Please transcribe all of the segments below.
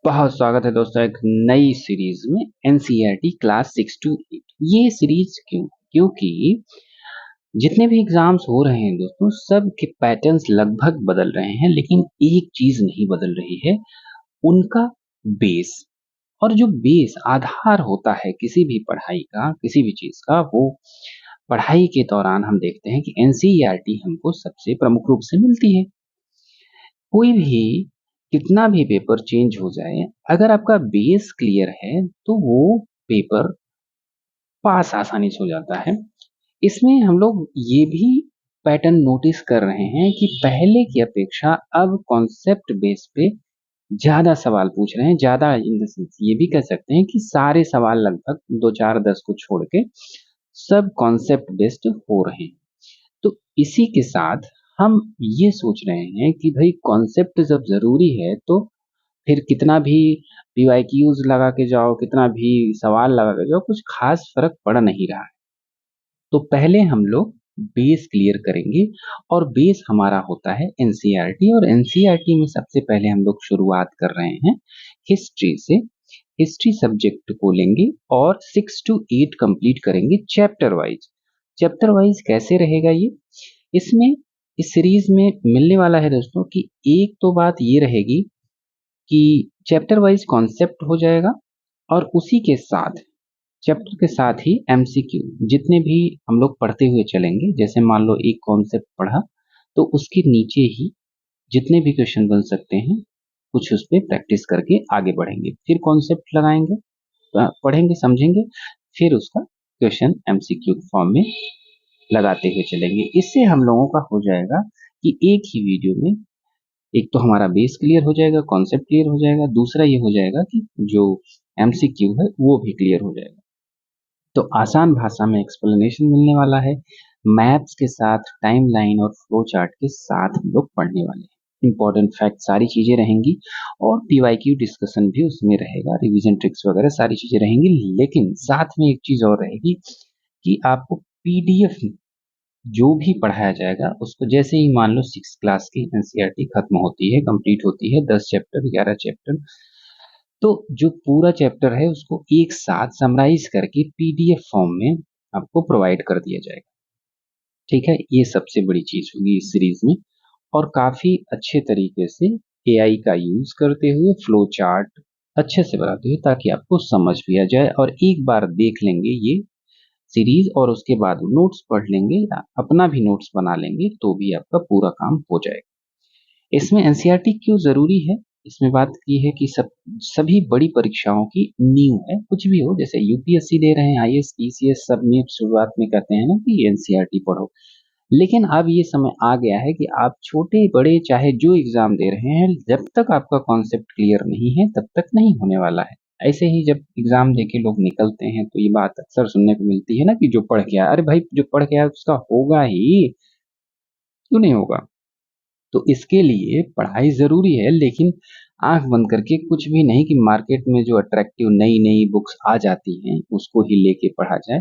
बहुत स्वागत है दोस्तों एक नई सीरीज में एनसीईआरटी क्लास 6 to 8। ये सीरीज क्योंकि जितने भी एग्जाम्स हो रहे हैं दोस्तों सब के पैटर्न्स लगभग बदल रहे हैं, लेकिन एक चीज नहीं बदल रही है, उनका बेस। और जो बेस आधार होता है किसी भी पढ़ाई का, किसी भी चीज का, वो पढ़ाई के दौरान हम देखते हैं कि एनसीईआरटी हमको सबसे प्रमुख रूप से मिलती है। कोई भी कितना भी पेपर चेंज हो जाए, अगर आपका बेस क्लियर है तो वो पेपर पास आसानी से हो जाता है। इसमें हम लोग ये भी पैटर्न नोटिस कर रहे हैं कि पहले की अपेक्षा अब कॉन्सेप्ट बेस पे ज्यादा सवाल पूछ रहे हैं। ज्यादा इन द सेंस ये भी कह सकते हैं कि सारे सवाल लगभग 2 4 10 को छोड़ के सब कॉन्सेप्ट बेस्ड हो रहे हैं। तो इसी के साथ हम ये सोच रहे हैं कि भाई कॉन्सेप्ट जब जरूरी है तो फिर कितना भी पीवाईक्यूज लगा के जाओ, कितना भी सवाल लगा के जाओ, कुछ खास फर्क पड़ नहीं रहा है। तो पहले हम लोग बेस क्लियर करेंगे, और बेस हमारा होता है एनसीईआरटी। और एनसीईआरटी में सबसे पहले हम लोग शुरुआत कर रहे हैं हिस्ट्री से। हिस्ट्री सब्जेक्ट को लेंगे और 6 to 8 कंप्लीट करेंगे चैप्टर वाइज। चैप्टर वाइज कैसे रहेगा ये, इसमें इस सीरीज में मिलने वाला है दोस्तों कि एक तो बात ये रहेगी कि चैप्टर वाइज कॉन्सेप्ट हो जाएगा, और उसी के साथ चैप्टर के साथ ही एमसीक्यू जितने भी हम लोग पढ़ते हुए चलेंगे। जैसे मान लो एक कॉन्सेप्ट पढ़ा तो उसके नीचे ही जितने भी क्वेश्चन बन सकते हैं कुछ उस पर प्रैक्टिस करके आगे बढ़ेंगे, फिर कॉन्सेप्ट लगाएंगे, पढ़ेंगे, समझेंगे, फिर उसका क्वेश्चन एमसीक्यू फॉर्म में लगाते हुए चलेंगे। इससे हम लोगों का हो जाएगा कि एक ही वीडियो में एक तो हमारा बेस क्लियर हो जाएगा, कॉन्सेप्ट क्लियर हो जाएगा, दूसरा ये हो जाएगा कि जो एमसीक्यू है वो भी क्लियर हो जाएगा। तो आसान भाषा में एक्सप्लेनेशन मिलने वाला है, मैप्स के साथ टाइमलाइन और फ्लो चार्ट के साथ हम लोग पढ़ने वाले हैं। इंपॉर्टेंट फैक्ट सारी चीजें रहेंगी, और पीवाईक्यू डिस्कशन भी उसमें रहेगा, रिवीजन ट्रिक्स वगैरह सारी चीजें रहेंगी। लेकिन साथ में एक चीज और रहेगी कि आपको पीडीएफ जो भी पढ़ाया जाएगा उसको, जैसे ही मान लो 6 क्लास की एनसीईआरटी खत्म होती है, कंप्लीट होती है, 10 चैप्टर 11 चैप्टर, तो जो पूरा चैप्टर है उसको एक साथ समराइज करके पीडीएफ फॉर्म में आपको प्रोवाइड कर दिया जाएगा। ठीक है, ये सबसे बड़ी चीज होगी इस सीरीज में। और काफी अच्छे तरीके से एआई का यूज करते हुए फ्लो चार्ट अच्छे से बनाते हुए, ताकि आपको समझ भी आ जाए। और एक बार देख लेंगे ये सीरीज और उसके बाद नोट्स पढ़ लेंगे या अपना भी नोट्स बना लेंगे तो भी आपका पूरा काम हो जाएगा। इसमें एनसीईआरटी क्यों जरूरी है, इसमें बात की है कि सभी बड़ी परीक्षाओं की नींव है। कुछ भी हो, जैसे यूपीएससी दे रहे हैं, आईएएस पीसीएस, सब में शुरुआत में कहते हैं ना कि एनसीईआरटी पढ़ो। लेकिन अब ये समय आ गया है कि आप छोटे बड़े चाहे जो एग्जाम दे रहे हैं, जब तक आपका कॉन्सेप्ट क्लियर नहीं है तब तक नहीं होने वाला है। ऐसे ही जब एग्जाम देके लोग निकलते हैं तो ये बात अक्सर सुनने को मिलती है ना कि जो पढ़ के आया, अरे भाई जो पढ़ के आया उसका होगा ही, क्यों नहीं होगा। तो इसके लिए पढ़ाई जरूरी है, लेकिन आंख बंद करके कुछ भी नहीं कि मार्केट में जो अट्रैक्टिव नई नई बुक्स आ जाती हैं उसको ही लेके पढ़ा जाए।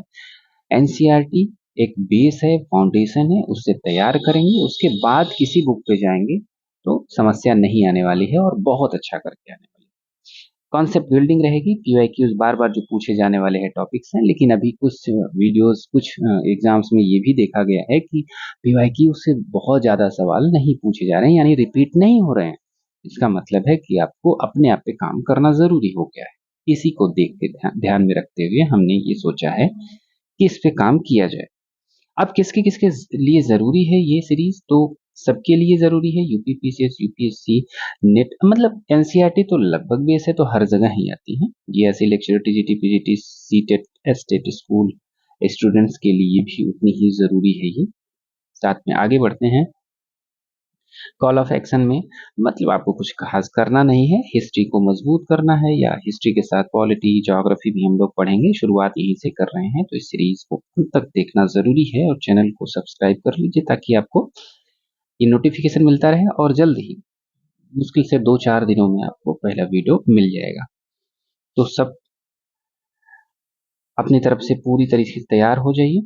एनसीईआरटी एक बेस है, फाउंडेशन है, उससे तैयार करेंगे, उसके बाद किसी बुक पे जाएंगे तो समस्या नहीं आने वाली है, और बहुत अच्छा करके आने वाली है। कॉन्सेप्ट बिल्डिंग रहेगी, पीवाईक्यूज बार बार जो पूछे जाने वाले हैं टॉपिक्स हैं। लेकिन अभी कुछ वीडियोस, कुछ एग्जाम्स में ये भी देखा गया है कि पीवाईक्यू से बहुत ज्यादा सवाल नहीं पूछे जा रहे हैं, यानी रिपीट नहीं हो रहे हैं। इसका मतलब है कि आपको अपने आप पे काम करना जरूरी हो गया है। इसी को देख के ध्यान में रखते हुए हमने ये सोचा है कि इस पे काम किया जाए। अब किसके किसके लिए जरूरी है ये सीरीज, तो सबके लिए जरूरी है। यूपी पीसीएस, यूपीएससी, नेट, मतलब एनसीईआरटी तो लगभग बेस है तो हर जगह ही आती है। GSC lecture, TGT, PGT, CTET, STET, school students के लिए भी उतनी ही जरूरी है ये। साथ में आगे बढ़ते हैं कॉल ऑफ एक्शन में। मतलब आपको कुछ खास करना नहीं है, हिस्ट्री को मजबूत करना है, या हिस्ट्री के साथ पॉलिटी ज्योग्राफी भी हम लोग पढ़ेंगे। शुरुआत यहीं से कर रहे हैं, तो इस सीरीज को अंत तक देखना जरूरी है, और चैनल को सब्सक्राइब कर लीजिए ताकि आपको ये नोटिफिकेशन मिलता रहे, और जल्द ही, मुश्किल से 2 4 दिनों में आपको पहला वीडियो मिल जाएगा। तो सब अपनी तरफ से पूरी तरीके से तैयार हो जाइए,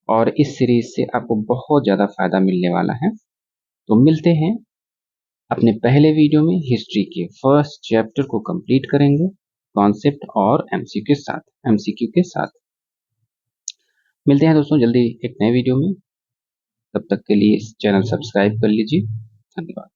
और इस सीरीज से आपको बहुत ज्यादा फायदा मिलने वाला है। तो मिलते हैं अपने पहले वीडियो में हिस्ट्री के फर्स्ट चैप्टर को कंप्लीट करेंगे कॉन्सेप्ट और एमसीक्यू के साथ। मिलते हैं दोस्तों जल्दी एक नए वीडियो में, तब तक के लिए इस चैनल सब्सक्राइब कर लीजिए। धन्यवाद।